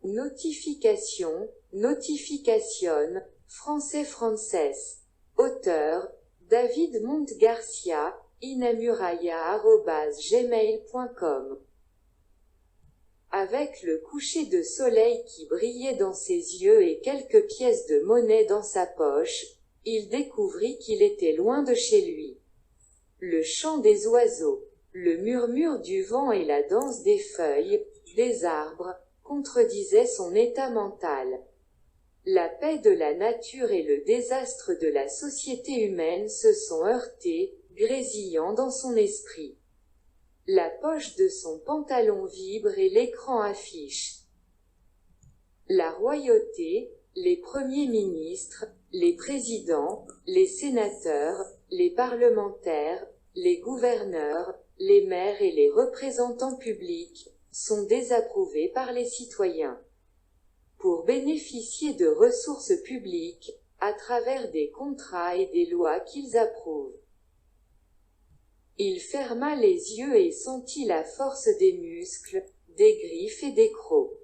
Notification, notification, français française. Auteur, David Monte Garcia, inamuraya@gmail.com. Avec le coucher de soleil qui brillait dans ses yeux et quelques pièces de monnaie dans sa poche, il découvrit qu'il était loin de chez lui. Le chant des oiseaux, le murmure du vent et la danse des feuilles, des arbres, contredisaient son état mental. La paix de la nature et le désastre de la société humaine se sont heurtés, grésillant dans son esprit. La poche de son pantalon vibre et l'écran affiche. La royauté, les premiers ministres, les présidents, les sénateurs, les parlementaires, les gouverneurs, les maires et les représentants publics sont désapprouvés par les citoyens. Pour bénéficier de ressources publiques, à travers des contrats et des lois qu'ils approuvent. Il ferma les yeux et sentit la force des muscles, des griffes et des crocs.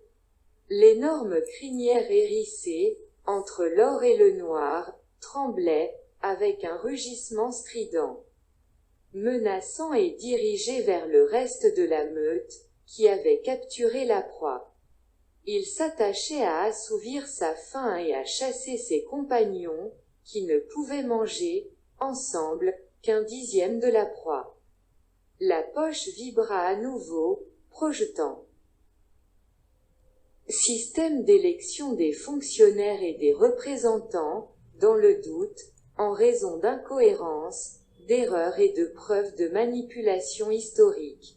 L'énorme crinière hérissée, entre l'or et le noir, tremblait, avec un rugissement strident. Menaçant et dirigé vers le reste de la meute, qui avait capturé la proie. Il s'attachait à assouvir sa faim et à chasser ses compagnons, qui ne pouvaient manger, ensemble, qu'un dixième de la proie. La poche vibra à nouveau, projetant. Système d'élection des fonctionnaires et des représentants, dans le doute, en raison d'incohérences, d'erreurs et de preuves de manipulation historique.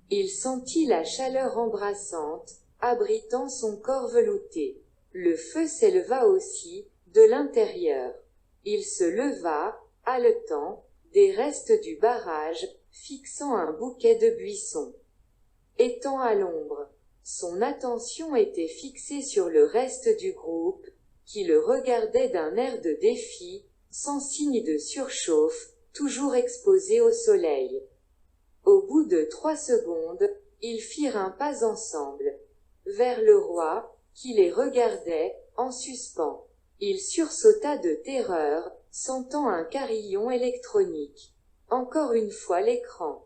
Il sentit la chaleur embrassante, abritant son corps velouté. Le feu s'éleva aussi, de l'intérieur. Il se leva, haletant, des restes du barrage, fixant un bouquet de buissons. Étant à l'ombre, son attention était fixée sur le reste du groupe, qui le regardait d'un air de défi, sans signe de surchauffe, toujours exposé au soleil. Au bout de 3 secondes, ils firent un pas ensemble, vers le roi, qui les regardait, en suspens. Il sursauta de terreur, sentant un carillon électronique. Encore une fois l'écran.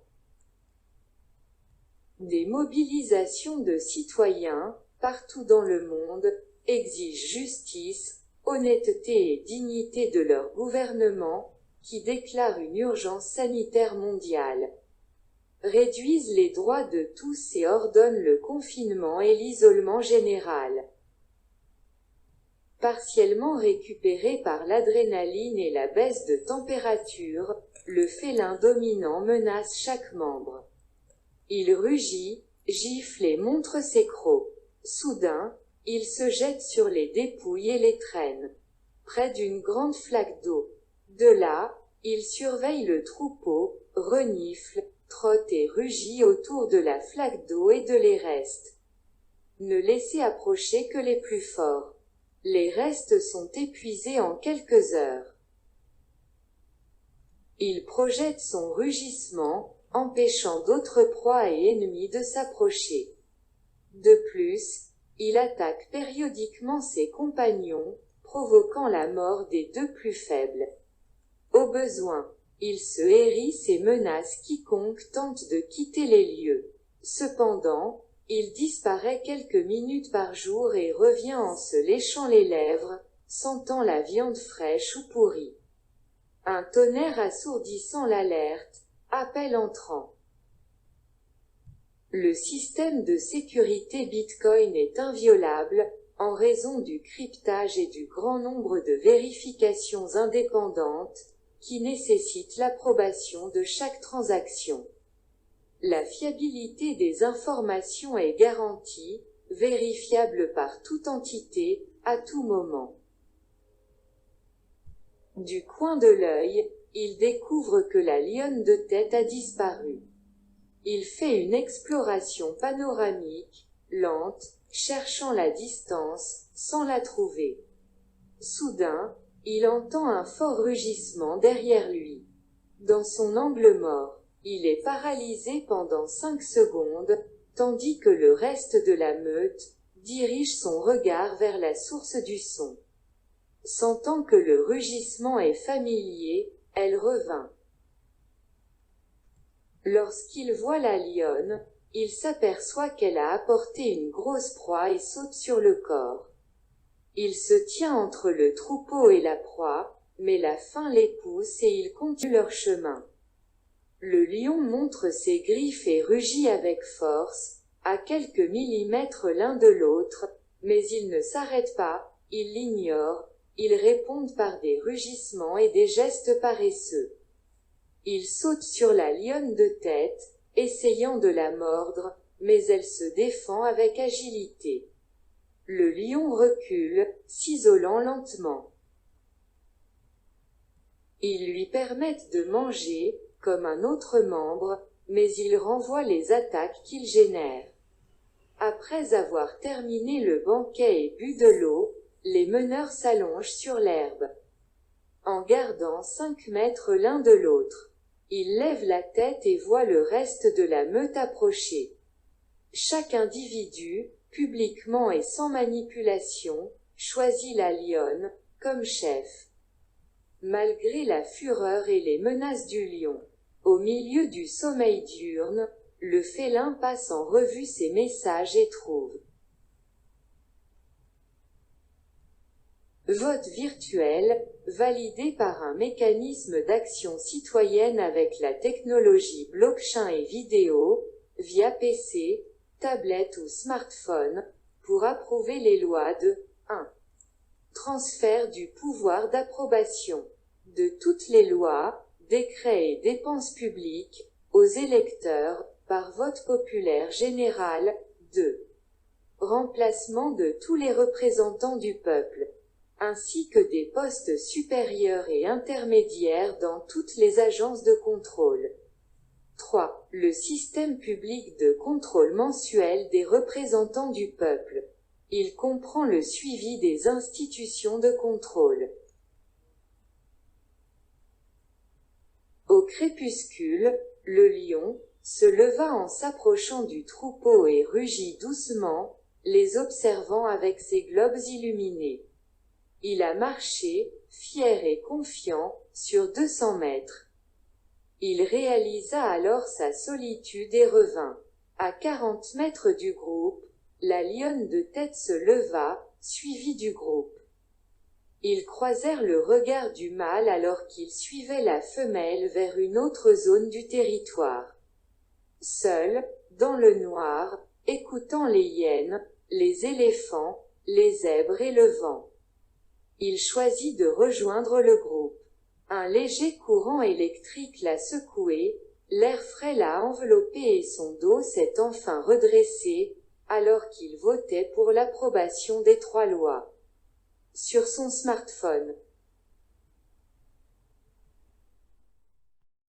Des mobilisations de citoyens, partout dans le monde, exigent justice, honnêteté et dignité de leur gouvernement, qui déclare une urgence sanitaire mondiale. Réduisent les droits de tous et ordonnent le confinement et l'isolement général. Partiellement récupéré par l'adrénaline et la baisse de température, le félin dominant menace chaque membre. Il rugit, gifle et montre ses crocs. Soudain, il se jette sur les dépouilles et les traîne, près d'une grande flaque d'eau. De là, il surveille le troupeau, renifle, trotte et rugit autour de la flaque d'eau et de les restes. Ne laissez approcher que les plus forts. Les restes sont épuisés en quelques heures. Il projette son rugissement, empêchant d'autres proies et ennemis de s'approcher. De plus, il attaque périodiquement ses compagnons, provoquant la mort des 2 plus faibles. Au besoin, il se hérisse et menace quiconque tente de quitter les lieux. Cependant, il disparaît quelques minutes par jour et revient en se léchant les lèvres, sentant la viande fraîche ou pourrie. Un tonnerre assourdissant l'alerte, appel entrant. Le système de sécurité Bitcoin est inviolable, en raison du cryptage et du grand nombre de vérifications indépendantes, qui nécessitent l'approbation de chaque transaction. La fiabilité des informations est garantie, vérifiable par toute entité, à tout moment. Du coin de l'œil, il découvre que la lionne de tête a disparu. Il fait une exploration panoramique, lente, cherchant la distance, sans la trouver. Soudain, il entend un fort rugissement derrière lui. Dans son angle mort, il est paralysé pendant 5 secondes, tandis que le reste de la meute dirige son regard vers la source du son. Sentant que le rugissement est familier, elle revint. Lorsqu'il voit la lionne, il s'aperçoit qu'elle a apporté une grosse proie et saute sur le corps. Il se tient entre le troupeau et la proie, mais la faim les pousse et ils continuent leur chemin. Le lion montre ses griffes et rugit avec force, à quelques millimètres l'un de l'autre, mais ils ne s'arrêtent pas, ils l'ignorent, ils répondent par des rugissements et des gestes paresseux. Il saute sur la lionne de tête, essayant de la mordre, mais elle se défend avec agilité. Le lion recule, s'isolant lentement. Ils lui permettent de manger, comme un autre membre, mais il renvoie les attaques qu'il génère. Après avoir terminé le banquet et bu de l'eau, les meneurs s'allongent sur l'herbe. En gardant 5 mètres l'un de l'autre, ils lèvent la tête et voient le reste de la meute approcher. Chaque individu, publiquement et sans manipulation, choisit la lionne, comme chef. Malgré la fureur et les menaces du lion, au milieu du sommeil diurne, le félin passe en revue ses messages et trouve. Vote virtuel, validé par un mécanisme d'action citoyenne avec la technologie blockchain et vidéo, via PC, tablette ou smartphone, pour approuver les lois de 1. Transfert du pouvoir d'approbation de toutes les lois, décrets et dépenses publiques, aux électeurs, par vote populaire général. 2. Remplacement de tous les représentants du peuple, ainsi que des postes supérieurs et intermédiaires dans toutes les agences de contrôle. 3. Le système public de contrôle mensuel des représentants du peuple. Il comprend le suivi des institutions de contrôle. Au crépuscule, le lion se leva en s'approchant du troupeau et rugit doucement, les observant avec ses globes illuminés. Il a marché, fier et confiant, sur 200 mètres. Il réalisa alors sa solitude et revint. À 40 mètres du groupe, la lionne de tête se leva, suivie du groupe. Ils croisèrent le regard du mâle alors qu'il suivait la femelle vers une autre zone du territoire. Seul, dans le noir, écoutant les hyènes, les éléphants, les zèbres et le vent. Il choisit de rejoindre le groupe. Un léger courant électrique l'a secoué, l'air frais l'a enveloppé et son dos s'est enfin redressé, alors qu'il votait pour l'approbation des 3 lois. Sur son smartphone,